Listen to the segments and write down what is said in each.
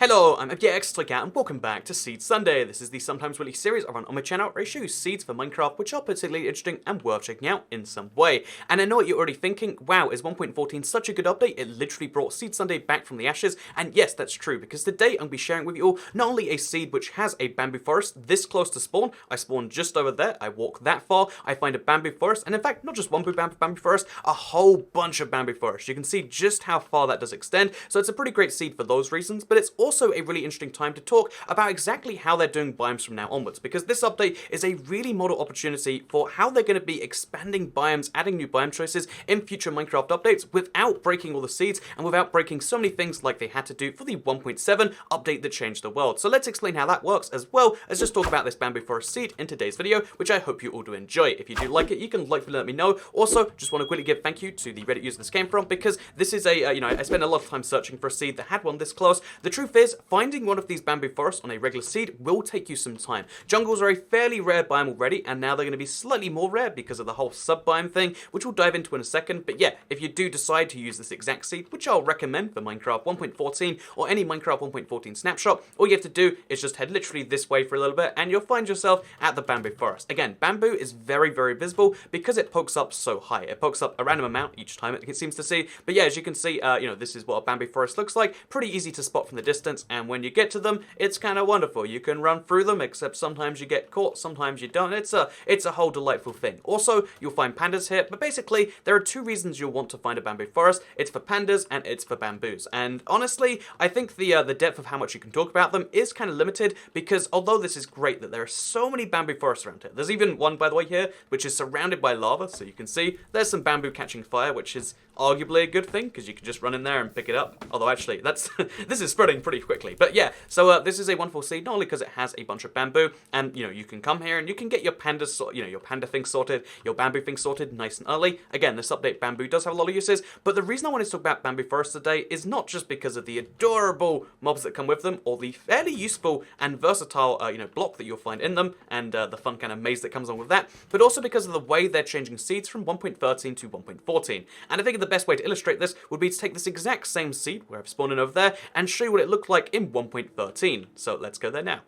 Hello, I'm Elgato and welcome back to Seed Sunday. This is the sometimes weekly series I run on my channel where I show you seeds for Minecraft which are particularly interesting and worth checking out in some way. And I know what you're already thinking, wow, is 1.14 such a good update? It literally brought Seed Sunday back from the ashes, and yes, that's true, because today I'm going to be sharing with you all not only a seed which has a bamboo forest this close to spawn, I spawn just over there, I walk that far, I find a bamboo forest, and in fact, not just one bamboo forest, a whole bunch of bamboo forests. You can see just how far that does extend, so it's a pretty great seed for those reasons, but it's also a really interesting time to talk about exactly how they're doing biomes from now onwards, because this update is a really model opportunity for how they're going to be expanding biomes, adding new biome choices in future Minecraft updates without breaking all the seeds and without breaking so many things like they had to do for the 1.7 update that changed the world. So let's explain how that works, as well as just talk about this bamboo forest seed in today's video, which I hope you all do enjoy. If you do like it, you can like let me know. Also, just want to quickly give thank you to the Reddit user this came from, because this is a, I spent a lot of time searching for a seed that had one this close. The truth is, finding one of these bamboo forests on a regular seed will take you some time. Jungles are a fairly rare biome already, and now they're going to be slightly more rare because of the whole sub-biome thing, which we'll dive into in a second. But yeah, if you do decide to use this exact seed, which I'll recommend for Minecraft 1.14 or any Minecraft 1.14 snapshot, all you have to do is just head literally this way for a little bit, and you'll find yourself at the bamboo forest. Again, bamboo is very, very visible because it pokes up so high. It pokes up a random amount each time it seems to see. But yeah, as you can see, this is what a bamboo forest looks like. Pretty easy to spot from the distance, and when you get to them, it's kind of wonderful. You can run through them, except sometimes you get caught, sometimes you don't. It's a whole delightful thing. Also, you'll find pandas here, but basically, there are two reasons you'll want to find a bamboo forest. It's for pandas, and it's for bamboos. And honestly, I think the depth of how much you can talk about them is kind of limited, because although this is great that there are so many bamboo forests around here, there's even one, by the way, here, which is surrounded by lava, so you can see there's some bamboo catching fire, which is arguably a good thing, because you can just run in there and pick it up. Although actually, that's this is spreading pretty quickly. But yeah, so this is a wonderful seed, not only because it has a bunch of bamboo, and you can come here and you can get your pandas, your panda thing sorted, your bamboo thing sorted nice and early. Again, this update bamboo does have a lot of uses, but the reason I wanted to talk about bamboo forests today is not just because of the adorable mobs that come with them, or the fairly useful and versatile block that you'll find in them, and the fun kind of maze that comes along with that, but also because of the way they're changing seeds from 1.13 to 1.14. And I think the best way to illustrate this would be to take this exact same seed, where I've spawned in over there, and show you what it looked like in 1.13. So let's go there now.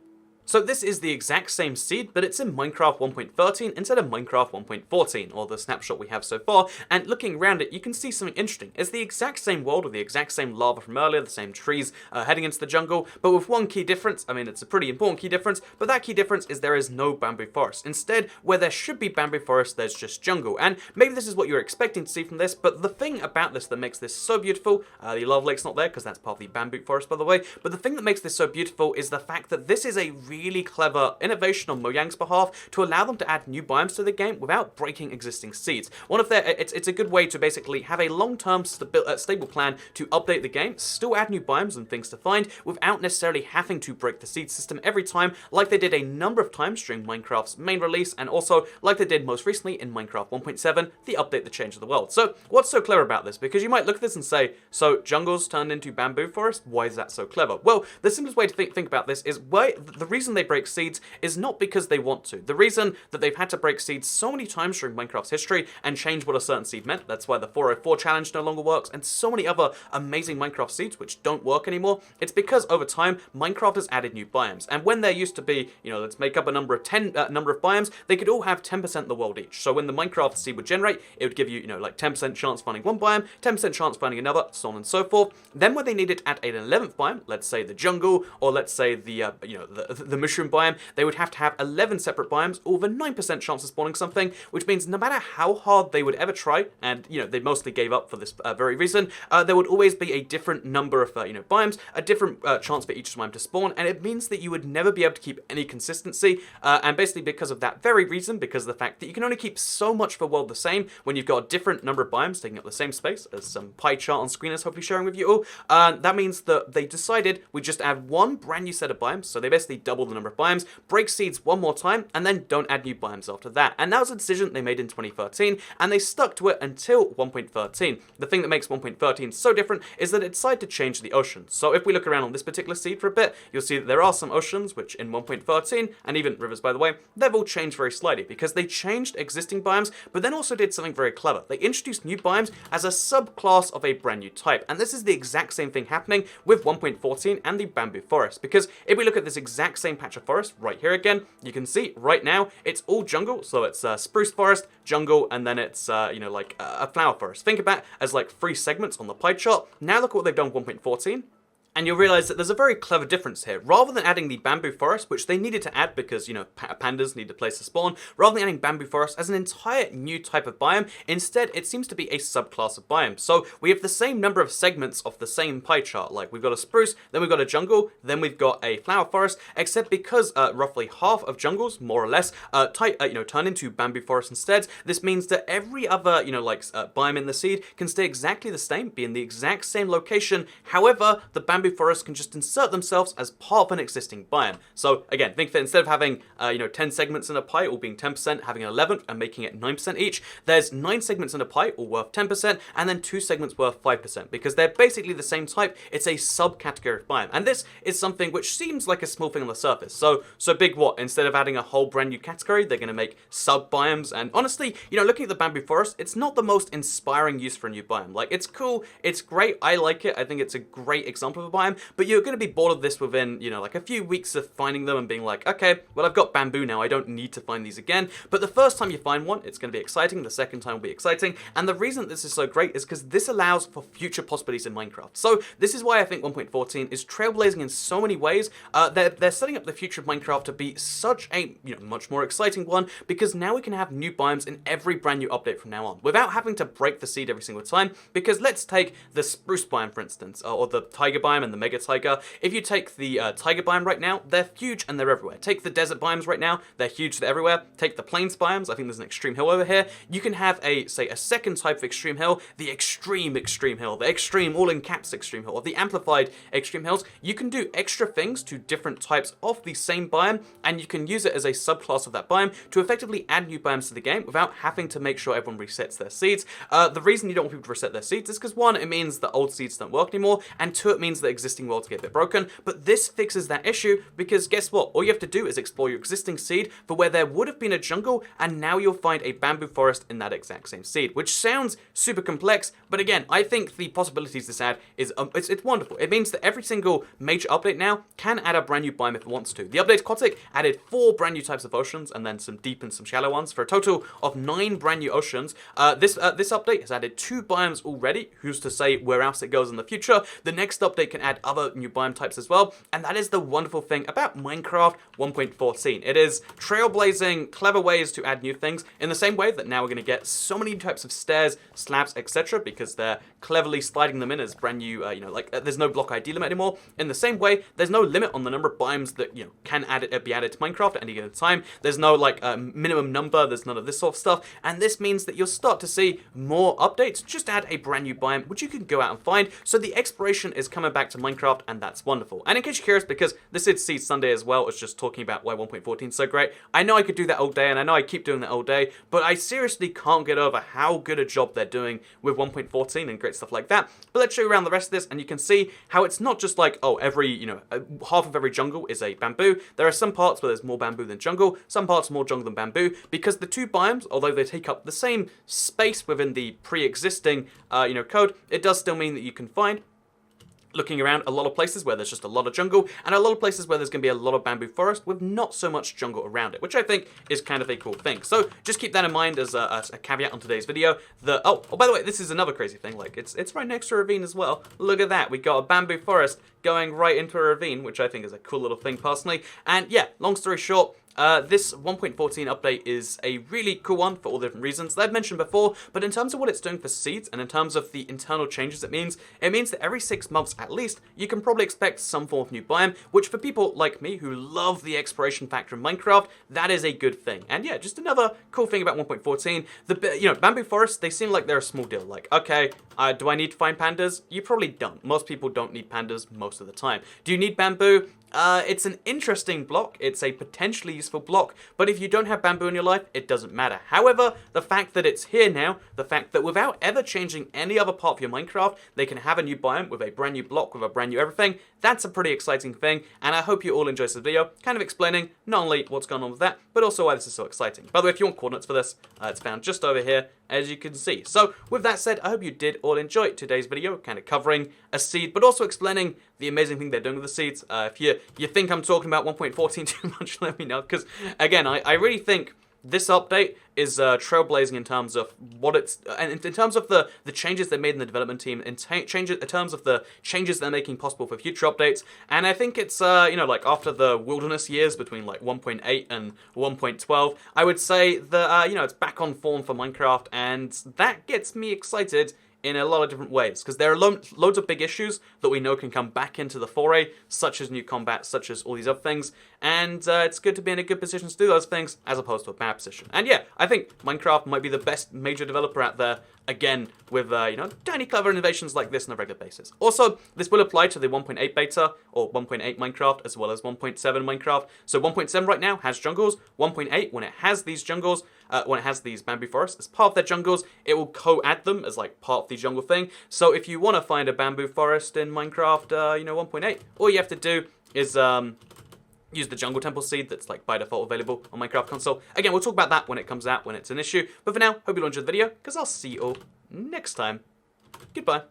So this is the exact same seed, but it's in Minecraft 1.13 instead of Minecraft 1.14, or the snapshot we have so far, and looking around it, you can see something interesting. It's the exact same world with the exact same lava from earlier, the same trees heading into the jungle, but with one key difference. I mean, it's a pretty important key difference, but that key difference is there is no bamboo forest. Instead, where there should be bamboo forest, there's just jungle, and maybe this is what you're expecting to see from this, but the thing about this that makes this so beautiful, the lava lake's not there because that's part of the bamboo forest, by the way, but the thing that makes this so beautiful is the fact that this is a really clever innovation on Mojang's behalf to allow them to add new biomes to the game without breaking existing seeds. It's a good way to basically have a long-term stable plan to update the game, still add new biomes and things to find without necessarily having to break the seed system every time, like they did a number of times during Minecraft's main release, and also like they did most recently in Minecraft 1.7, the update that changed the world. So what's so clever about this? Because you might look at this and say, so jungles turned into bamboo forests? Why is that so clever? Well, the simplest way to think about this is the reason they break seeds is not because they want to. The reason that they've had to break seeds so many times during Minecraft's history and change what a certain seed meant, that's why the 404 challenge no longer works, and so many other amazing Minecraft seeds which don't work anymore, it's because over time, Minecraft has added new biomes. And when there used to be, let's make up a number of biomes, they could all have 10% of the world each. So when the Minecraft seed would generate, it would give you, like 10% chance finding one biome, 10% chance finding another, so on and so forth. Then when they needed to add an 11th biome, let's say the jungle, or let's say the mushroom biome, they would have to have 11 separate biomes, all with a 9% chance of spawning something, which means no matter how hard they would ever try, and they mostly gave up for this very reason, there would always be a different number of biomes, a different chance for each biome to spawn, and it means that you would never be able to keep any consistency, and basically because of that very reason, because of the fact that you can only keep so much of the world the same when you've got a different number of biomes taking up the same space, as some pie chart on screen is hopefully sharing with you all, that means that they decided we just add one brand new set of biomes, so they basically doubled double the number of biomes, break seeds one more time, and then don't add new biomes after that. And that was a decision they made in 2013, and they stuck to it until 1.13. The thing that makes 1.13 so different is that it decided to change the oceans. So if we look around on this particular seed for a bit, you'll see that there are some oceans which in 1.13, and even rivers by the way, they've all changed very slightly because they changed existing biomes, but then also did something very clever. They introduced new biomes as a subclass of a brand new type, and this is the exact same thing happening with 1.14 and the bamboo forest, because if we look at this exact same patch of forest right here again, you can see right now it's all jungle, so it's spruce forest, jungle, and then it's like a flower forest. Think about it as like 3 segments on the pie chart. Now look at what they've done with 1.14. And you'll realize that there's a very clever difference here. Rather than adding the bamboo forest, which they needed to add because, pandas need a place to spawn, rather than adding bamboo forest as an entire new type of biome, instead it seems to be a subclass of biome. So we have the same number of segments of the same pie chart. Like we've got a spruce, then we've got a jungle, then we've got a flower forest, except because roughly half of jungles, more or less, turn into bamboo forest instead. This means that every other, biome in the seed can stay exactly the same, be in the exact same location. However, the bamboo forests can just insert themselves as part of an existing biome. So again, think that instead of having 10 segments in a pie all being 10%, having an 11th and making it 9% each, there's 9 segments in a pie all worth 10%, and then 2 segments worth 5%, because they're basically the same type. It's a subcategory of biome, and this is something which seems like a small thing on the surface. So big what? Instead of adding a whole brand new category, they're going to make sub biomes. And honestly, looking at the bamboo forest, it's not the most inspiring use for a new biome. Like, it's cool, it's great, I like it, I think it's a great example of a biome, but you're going to be bored of this within, like a few weeks of finding them and being like, okay, well, I've got bamboo now, I don't need to find these again. But the first time you find one, it's going to be exciting, the second time will be exciting, and the reason that this is so great is because this allows for future possibilities in Minecraft. So this is why I think 1.14 is trailblazing in so many ways. They're setting up the future of Minecraft to be such a, much more exciting one, because now we can have new biomes in every brand new update from now on, without having to break the seed every single time. Because let's take the spruce biome, for instance, or the tiger biome and the mega tiger. If you take the tiger biome right now, they're huge and they're everywhere. Take the desert biomes right now, they're huge, they're everywhere. Take the plains biomes, I think there's an extreme hill over here. You can have a second type of extreme hill, the extreme hill, the extreme, all in caps extreme hill, or the amplified extreme hills. You can do extra things to different types of the same biome, and you can use it as a subclass of that biome to effectively add new biomes to the game without having to make sure everyone resets their seeds. The reason you don't want people to reset their seeds is because 1, it means that old seeds don't work anymore, and 2, it means that existing worlds get a bit broken. But this fixes that issue, because guess what? All you have to do is explore your existing seed for where there would have been a jungle, and now you'll find a bamboo forest in that exact same seed, which sounds super complex, but again, I think the possibilities this add is it's wonderful. It means that every single major update now can add a brand new biome if it wants to. The update Aquatic added 4 brand new types of oceans, and then some deep and some shallow ones, for a total of 9 brand new oceans. This update has added 2 biomes already. Who's to say where else it goes in the future? The next update can add other new biome types as well, and that is the wonderful thing about Minecraft 1.14. It is trailblazing, clever ways to add new things, in the same way that now we're going to get so many types of stairs, slabs, etc., because they're cleverly sliding them in as brand new, there's no block ID limit anymore. In the same way, there's no limit on the number of biomes that, can be added to Minecraft at any given time. There's no, minimum number, there's none of this sort of stuff, and this means that you'll start to see more updates. Just add a brand new biome, which you can go out and find, so the exploration is coming back to Minecraft, and that's wonderful. And in case you're curious, because this is Seed Sunday as well, it's just talking about why 1.14 is so great. I know I could do that all day, and I know I keep doing that all day, but I seriously can't get over how good a job they're doing with 1.14 and great stuff like that. But let's show you around the rest of this, and you can see how it's not just like, oh, every, half of every jungle is a bamboo. There are some parts where there's more bamboo than jungle, some parts more jungle than bamboo, because the 2 biomes, although they take up the same space within the pre-existing, code, it does still mean that you can find, looking around, a lot of places where there's just a lot of jungle, and a lot of places where there's going to be a lot of bamboo forest with not so much jungle around it, which I think is kind of a cool thing. So just keep that in mind as a caveat on today's video. Oh, by the way, this is another crazy thing. Like, it's right next to a ravine as well. Look at that. We got a bamboo forest going right into a ravine, which I think is a cool little thing personally. And yeah, long story short, this 1.14 update is a really cool one for all the different reasons that I've mentioned before, but in terms of what it's doing for seeds and in terms of the internal changes it means that every 6 months at least, you can probably expect some form of new biome, which for people like me who love the exploration factor in Minecraft, that is a good thing. And yeah, just another cool thing about 1.14, bamboo forests, they seem like they're a small deal. Like, okay, do I need to find pandas? You probably don't. Most people don't need pandas most of the time. Do you need bamboo? it's an interesting block, it's a potentially useful block, but if you don't have bamboo in your life, it doesn't matter. However, the fact that it's here now, the fact that without ever changing any other part of your Minecraft, they can have a new biome with a brand new block, with a brand new everything, that's a pretty exciting thing, and I hope you all enjoy this video, kind of explaining not only what's going on with that, but also why this is so exciting. By the way, if you want coordinates for this, it's found just over here, as you can see. So, with that said, I hope you did all enjoy today's video, kind of covering a seed, but also explaining the amazing thing they're doing with the seeds. If you think I'm talking about 1.14 too much, let me know, because, again, I really think this update is trailblazing in terms of what it's, and in terms of the changes they made in the development team, in terms of the changes they're making possible for future updates, and I think it's, you know, like after the wilderness years between like 1.8 and 1.12, I would say that, you know, it's back on form for Minecraft, and that gets me excited in a lot of different ways, because there are loads of big issues that we know can come back into the foray, such as new combat, such as all these other things, and it's good to be in a good position to do those things, as opposed to a bad position. And yeah, I think Minecraft might be the best major developer out there, again, with, you know, tiny clever innovations like this on a regular basis. Also, this will apply to the 1.8 beta, or 1.8 Minecraft, as well as 1.7 Minecraft. So 1.7 right now has jungles. 1.8, when it has these jungles, when it has these bamboo forests as part of their jungles, it will co-add them as like part of the jungle thing. So if you want to find a bamboo forest in Minecraft, you know, 1.8, all you have to do is use the jungle temple seed that's like by default available on Minecraft console. Again, we'll talk about that when it comes out, when it's an issue. But for now, hope you enjoyed the video, because I'll see you all next time. Goodbye.